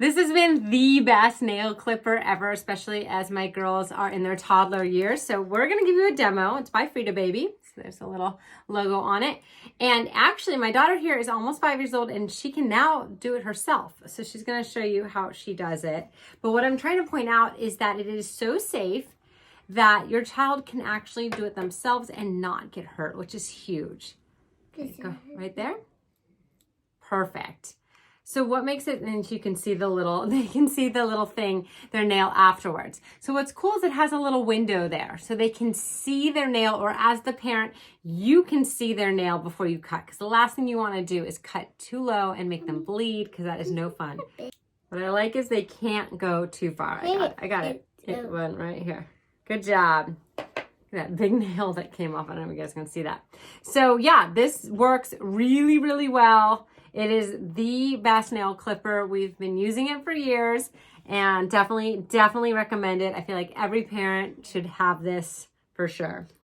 This has been the best nail clipper ever, especially as my girls are in their toddler years. So we're going to give you a demo. It's by Frida Baby. So there's a little logo on it. And actually, my daughter here is almost 5 years old and she can now do it herself. So she's going to show you how she does it. But what I'm trying to point out is that it is so safe that your child can actually do it themselves and not get hurt, which is huge. Okay, go right there. Perfect. So what makes it, and you can see the little, they can see the little thing, their nail afterwards. So what's cool is it has a little window there so they can see their nail, or as the parent, you can see their nail before you cut. Because the last thing you want to do is cut too low and make them bleed, because that is no fun. What I like is they can't go too far. I got it. It went right here. Good job. That big nail that came off. I don't know if you guys can see that. So yeah, this works really, really well. It is the best nail clipper. We've been using it for years and definitely recommend it. I feel like every parent should have this for sure.